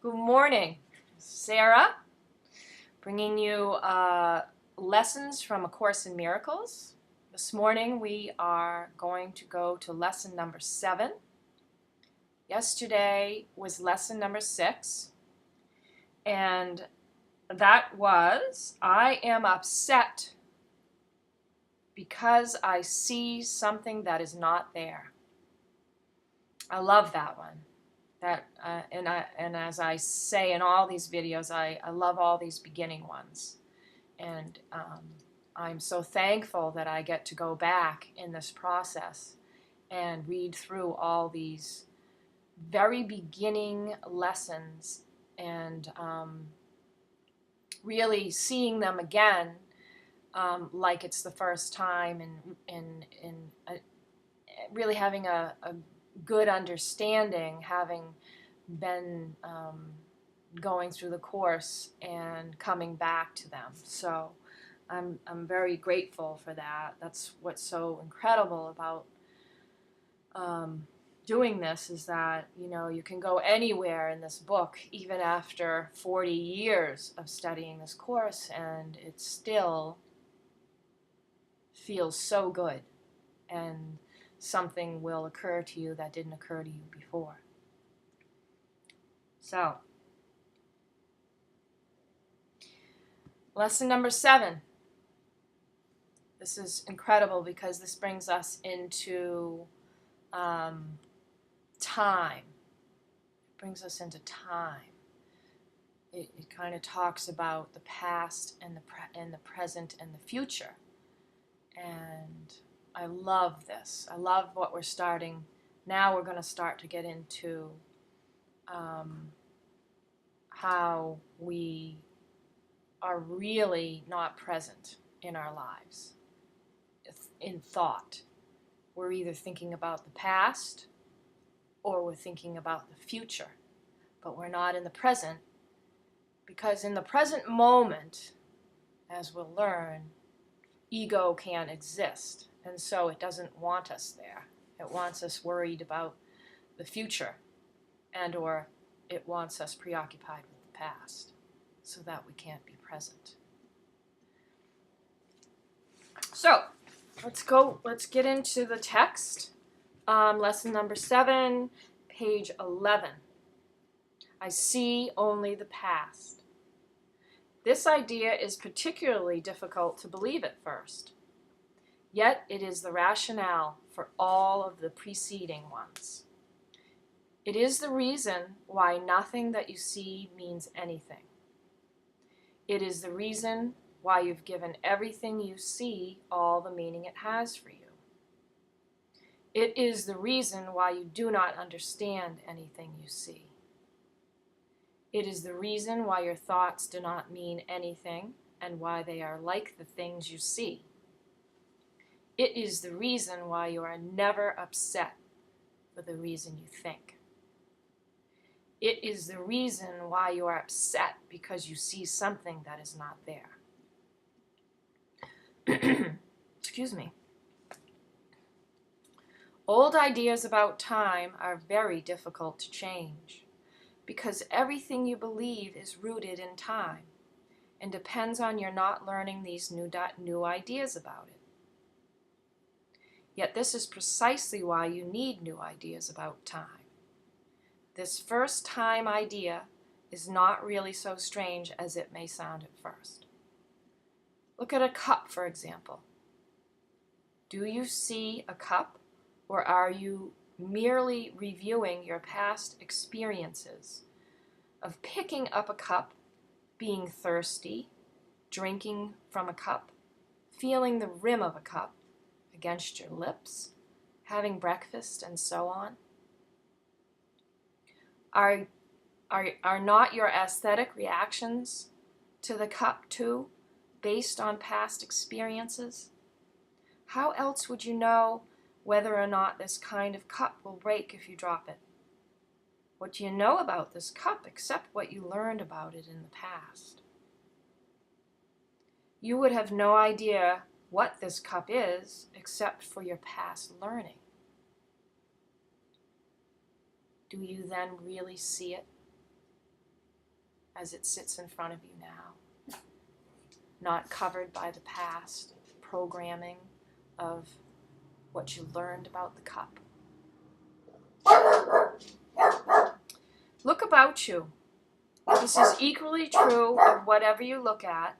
Good morning, Sarah, bringing you lessons from A Course in Miracles. This morning we are going to go to lesson number 7. Yesterday was lesson number 6, and that was, I am upset because I see something that is not there. I love that one. And as I say in all these videos, I love all these beginning ones. And I'm so thankful that I get to go back in this process and read through all these very beginning lessons and really seeing them again like it's the first time, and really having a good understanding, having been going through the course and coming back to them. So I'm very grateful for that. That's what's so incredible about doing this, is that you can go anywhere in this book even after 40 years of studying this course, and it still feels so good, and something will occur to you that didn't occur to you before. So, lesson number 7. This is incredible because this brings us into time. It brings us into time. It kind of talks about the past and the present and the future. And I love this. I love what we're starting. Now we're going to start to get into how we are really not present in our lives. In thought, we're either thinking about the past or we're thinking about the future, but we're not in the present, because in the present moment, as we'll learn, ego can't exist, and so it doesn't want us there. It wants us worried about the future, and or it wants us preoccupied with the past, so that we can't be present. So let's get into the text. Lesson number 7, page 11. I see only the past. This idea is particularly difficult to believe at first, yet it is the rationale for all of the preceding ones. It is the reason why nothing that you see means anything. It is the reason why you've given everything you see all the meaning it has for you. It is the reason why you do not understand anything you see. It is the reason why your thoughts do not mean anything and why they are like the things you see. It is the reason why you are never upset for the reason you think. It is the reason why you are upset because you see something that is not there. Excuse me. Old ideas about time are very difficult to change, because everything you believe is rooted in time and depends on your not learning these new ideas about it. Yet this is precisely why you need new ideas about time. This first time idea is not really so strange as it may sound at first. Look at a cup, for example. Do you see a cup, or are you merely reviewing your past experiences of picking up a cup, being thirsty, drinking from a cup, feeling the rim of a cup against your lips, having breakfast, and so on? Are not your aesthetic reactions to the cup, too, based on past experiences? How else would you know whether or not this kind of cup will break if you drop it? What do you know about this cup except what you learned about it in the past? You would have no idea what this cup is except for your past learning. Do you then really see it? as it sits in front of you now, not covered by the past programming of what you learned about the cup. Look about you. This is equally true of whatever you look at.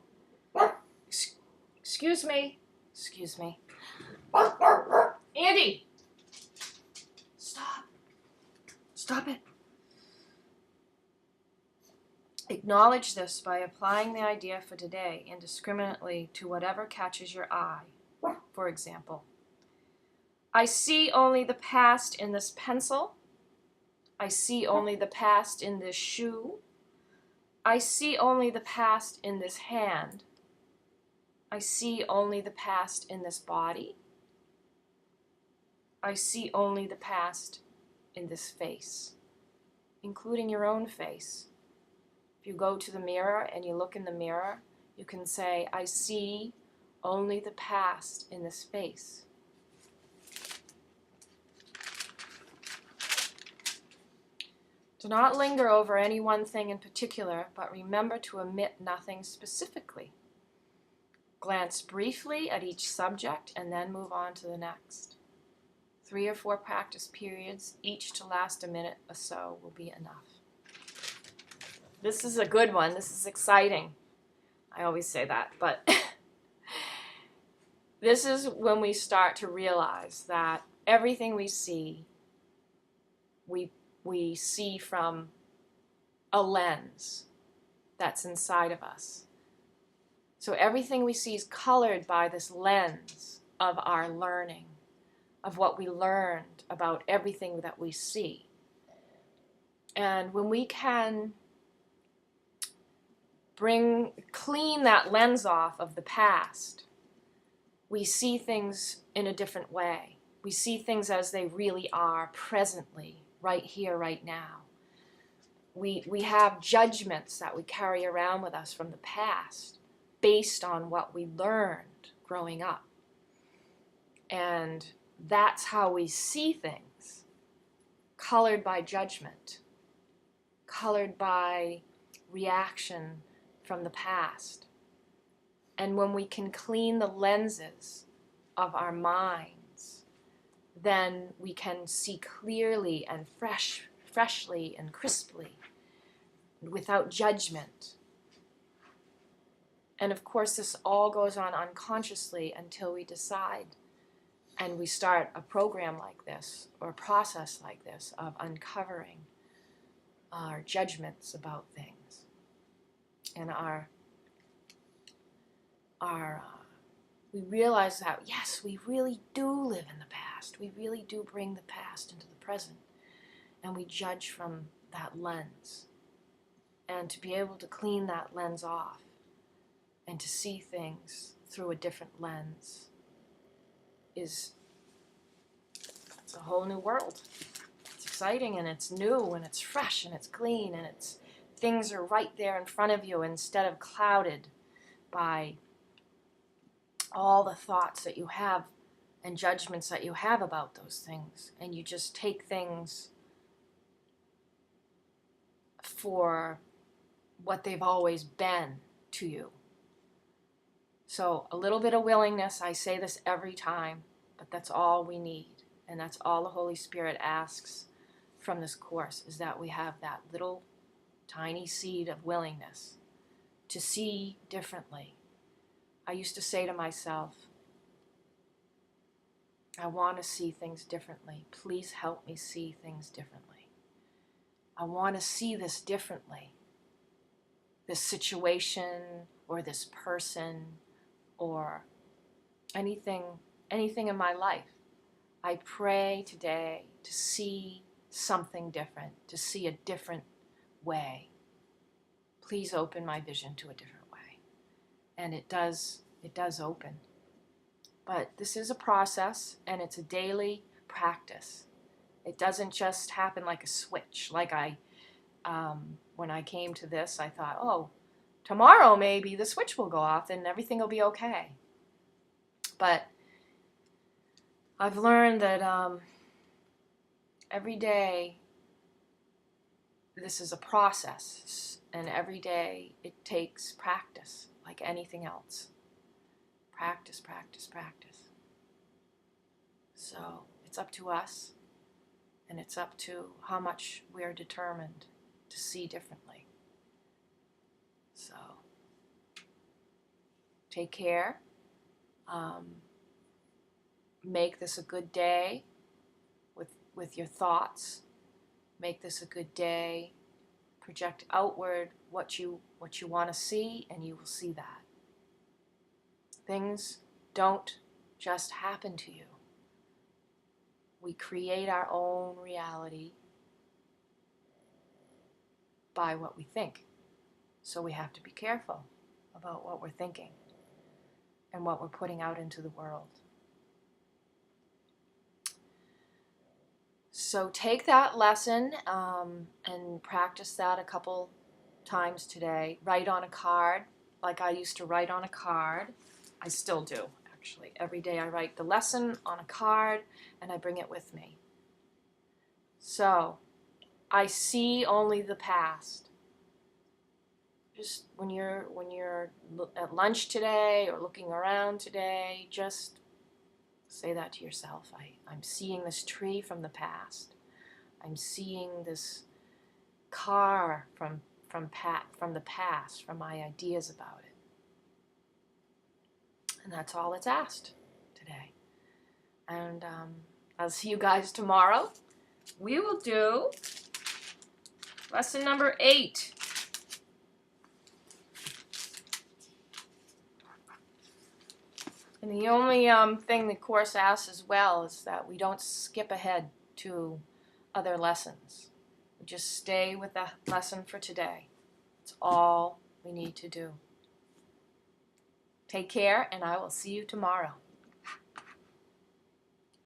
Excuse me. Excuse me. Andy! Stop. Stop it. Acknowledge this by applying the idea for today indiscriminately to whatever catches your eye. For example, I see only the past in this pencil. I see only the past in this shoe. I see only the past in this hand. I see only the past in this body. I see only the past in this face, including your own face. If you go to the mirror and you look in the mirror, you can say, I see only the past in this face. Do not linger over any one thing in particular, but remember to omit nothing specifically. Glance briefly at each subject and then move on to the next. 3 or 4 practice periods, each to last a minute or so, will be enough. This is a good one. This is exciting. I always say that, but this is when we start to realize that everything we see, we see from a lens that's inside of us. So everything we see is colored by this lens of our learning, of what we learned about everything that we see. And when we can clean that lens off of the past, we see things in a different way. We see things as they really are presently, right here, right now. We have judgments that we carry around with us from the past based on what we learned growing up. And that's how we see things, colored by judgment, colored by reaction from the past. And when we can clean the lenses of our minds, then we can see clearly and freshly and crisply, without judgment. And of course, this all goes on unconsciously until we decide and we start a program like this or a process like this of uncovering our judgments about things and we realize that, yes, we really do live in the past. We really do bring the past into the present. And we judge from that lens. And to be able to clean that lens off and to see things through a different lens it's a whole new world. It's exciting and it's new and it's fresh and it's clean and things are right there in front of you instead of clouded by all the thoughts that you have and judgments that you have about those things. And you just take things for what they've always been to you. So a little bit of willingness, I say this every time, but that's all we need. And that's all the Holy Spirit asks from this course, is that we have that little tiny seed of willingness to see differently. I used to say to myself, I want to see things differently. Please help me see things differently. I want to see this differently. This situation or this person or anything in my life. I pray today to see something different, to see a different way. Please open my vision to a different way. And it does open. But this is a process and it's a daily practice. It doesn't just happen like a switch. Like when I came to this, I thought, oh, tomorrow maybe the switch will go off and everything will be okay. But I've learned that every day this is a process. And every day it takes practice, like anything else. Practice, practice, practice. So it's up to us, and it's up to how much we're determined to see differently. So take care. Make this a good day with your thoughts. Make this a good day. Project outward what you want to see, and you will see that. Things don't just happen to you. We create our own reality by what we think. So we have to be careful about what we're thinking and what we're putting out into the world. So take that lesson and practice that a couple times today. Write on a card, like I used to write on a card. I still do, actually. Every day I write the lesson on a card and I bring it with me. So, I see only the past. Just when you're at lunch today or looking around today, just say that to yourself. I'm seeing this tree from the past. I'm seeing this car from the past, from my ideas about it. And that's all it's asked today. And I'll see you guys tomorrow. We will do lesson number 8. And the only thing the course asks as well is that we don't skip ahead to other lessons. We just stay with the lesson for today. It's all we need to do. Take care, and I will see you tomorrow.